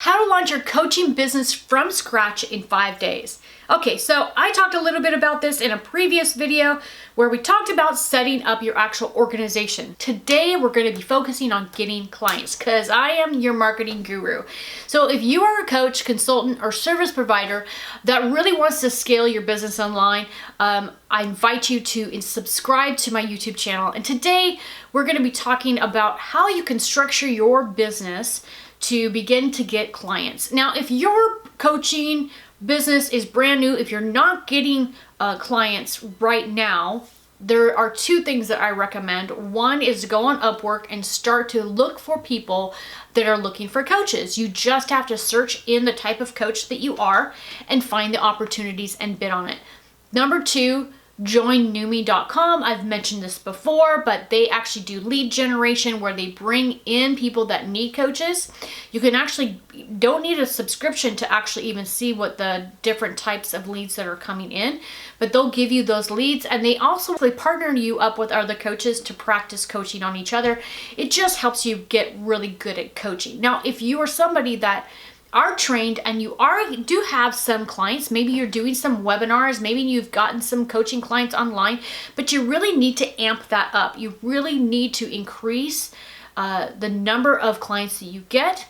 How to launch your coaching business from scratch in 5 days. Okay, so I talked a little bit about this in a previous video where we talked about setting up your actual organization. Today, we're going to be focusing on getting clients because I am your marketing guru. So if you are a coach, consultant, or service provider that really wants to scale your business online, I invite you to subscribe to my YouTube channel. And today, we're going to be talking about how you can structure your business to begin to get clients. Now, if your coaching business is brand new, if you're not getting clients right now, there are two things that I recommend. One is to go on Upwork and start to look for people that are looking for coaches. You just have to search in the type of coach that you are and find the opportunities and bid on it. Number two, joinnewme.com. I've mentioned this before, but they actually do lead generation where they bring in people that need coaches. You can actually don't need a subscription to actually even see what the different types of leads that are coming in, but they'll give you those leads, and they also partner you up with other coaches to practice coaching on each other. It just helps you get really good at coaching. Now, if you are somebody that are trained and you do have some clients, maybe you're doing some webinars, maybe you've gotten some coaching clients online, but you really need to amp that up. You really need to increase the number of clients that you get.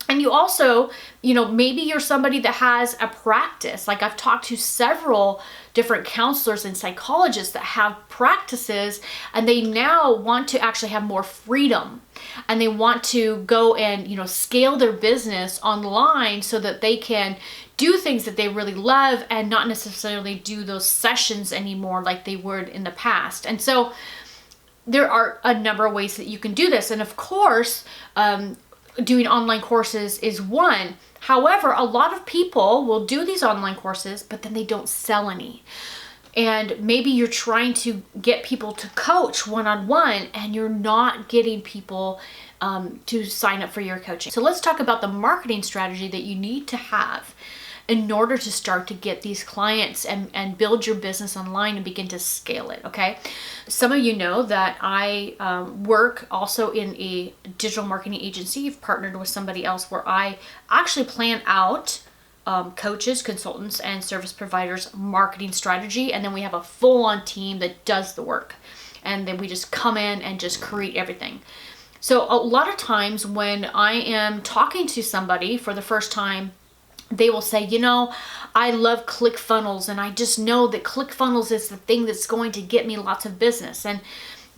And you also, maybe you're somebody that has a practice. Like I've talked to several different counselors and psychologists that have practices, and they now want to actually have more freedom. And they want to go and, scale their business online so that they can do things that they really love and not necessarily do those sessions anymore like they would in the past. And so there are a number of ways that you can do this. And of course, doing online courses is one. However, a lot of people will do these online courses, but then they don't sell any. And maybe you're trying to get people to coach one-on-one and you're not getting people to sign up for your coaching. So let's talk about the marketing strategy that you need to have in order to start to get these clients and build your business online and begin to scale it, okay? Some of you know that I work also in a digital marketing agency. I've partnered with somebody else where I actually plan out coaches, consultants, and service providers marketing strategy, and then we have a full-on team that does the work. And then we just come in and just create everything. So a lot of times when I am talking to somebody for the first time, they will say, I love ClickFunnels, and I just know that ClickFunnels is the thing that's going to get me lots of business. And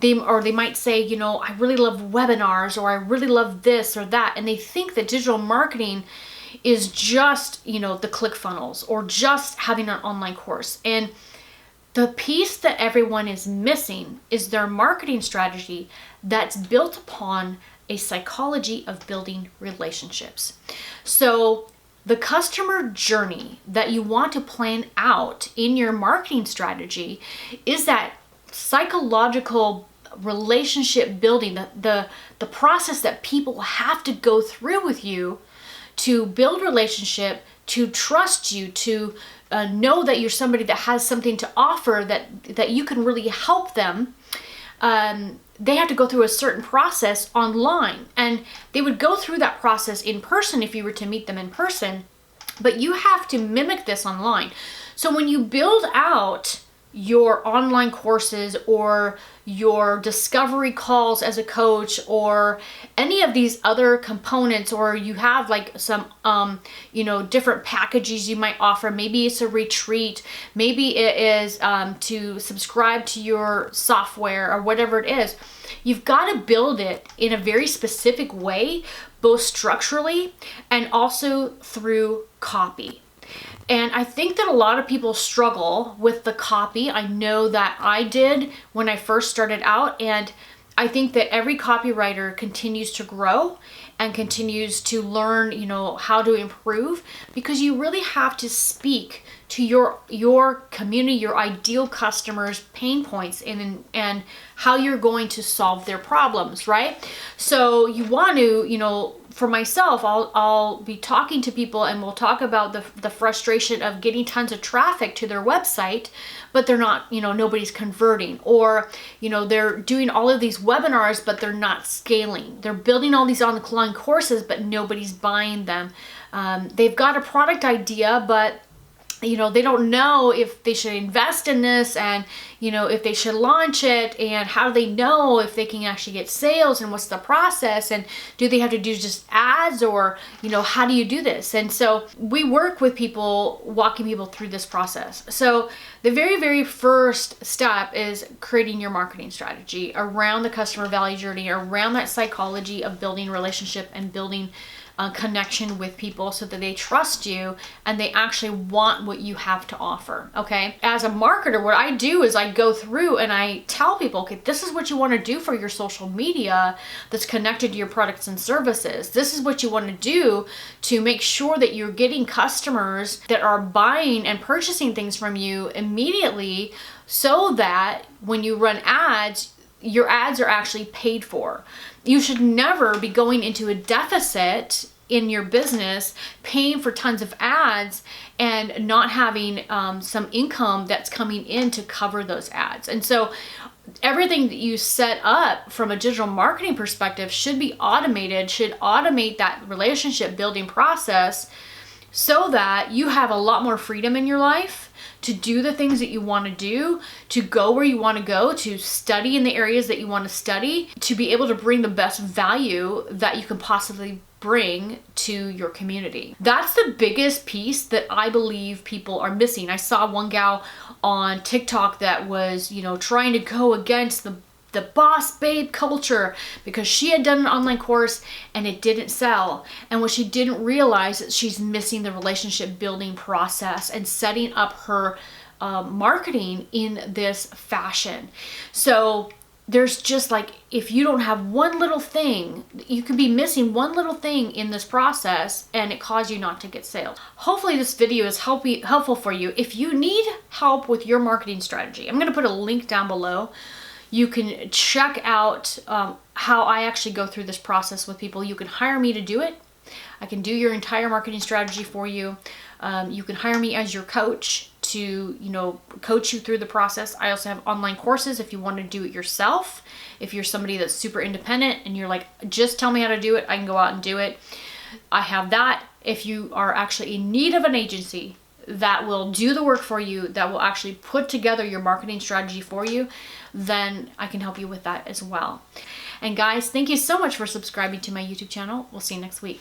they might say, I really love webinars, or I really love this or that. And they think that digital marketing is just, the ClickFunnels or just having an online course. And the piece that everyone is missing is their marketing strategy that's built upon a psychology of building relationships. So the customer journey that you want to plan out in your marketing strategy is that psychological relationship building, the process that people have to go through with you to build relationship, to trust you, to know that you're somebody that has something to offer, that you can really help them. They have to go through a certain process online, and they would go through that process in person if you were to meet them in person, but you have to mimic this online. So when you build out your online courses or your discovery calls as a coach or any of these other components, or you have like some different packages you might offer, maybe it's a retreat, maybe it is to subscribe to your software or whatever it is, you've got to build it in a very specific way, both structurally and also through copy. And I think that a lot of people struggle with the copy. I know that I did when I first started out, and I think that every copywriter continues to grow and continues to learn, how to improve, because you really have to speak to your community, your ideal customers' pain points and how you're going to solve their problems, right? So you want to, for myself, I'll be talking to people and we'll talk about the frustration of getting tons of traffic to their website, but they're not, nobody's converting, or, they're doing all of these webinars, but they're not scaling. They're building all these online courses, but nobody's buying them. They've got a product idea, but they don't know if they should invest in this, and if they should launch it, and how do they know if they can actually get sales, and what's the process, and do they have to do just ads, or how do you do this? And so we work with people, walking people through this process. So the very, very first step is creating your marketing strategy around the customer value journey, around that psychology of building relationship and building connection with people so that they trust you and they actually want what you have to offer. Okay. As a marketer, what I do is I go through and I tell people, okay, this is what you want to do for your social media that's connected to your products and services. This is what you want to do to make sure that you're getting customers that are buying and purchasing things from you immediately, so that when you run ads, your ads are actually paid for. You should never be going into a deficit in your business, paying for tons of ads and not having some income that's coming in to cover those ads. And so everything that you set up from a digital marketing perspective should be automated, should automate that relationship building process, so that you have a lot more freedom in your life to do the things that you want to do, to go where you want to go, to study in the areas that you want to study, to be able to bring the best value that you can possibly bring to your community. That's the biggest piece that I believe people are missing. I saw one gal on TikTok that was, trying to go against the boss babe culture because she had done an online course and it didn't sell. And what she didn't realize is she's missing the relationship building process and setting up her marketing in this fashion. So there's just if you don't have one little thing, you could be missing one little thing in this process and it cause you not to get sales. Hopefully this video is helpful for you. If you need help with your marketing strategy, I'm going to put a link down below. You can check out how I actually go through this process with people. You can hire me to do it. I can do your entire marketing strategy for you. You can hire me as your coach to, coach you through the process. I also have online courses if you want to do it yourself. If you're somebody that's super independent and you're like, just tell me how to do it, I can go out and do it. I have that. If you are actually in need of an agency that will do the work for you, that will actually put together your marketing strategy for you, then I can help you with that as well. And guys, thank you so much for subscribing to my YouTube channel. We'll see you next week.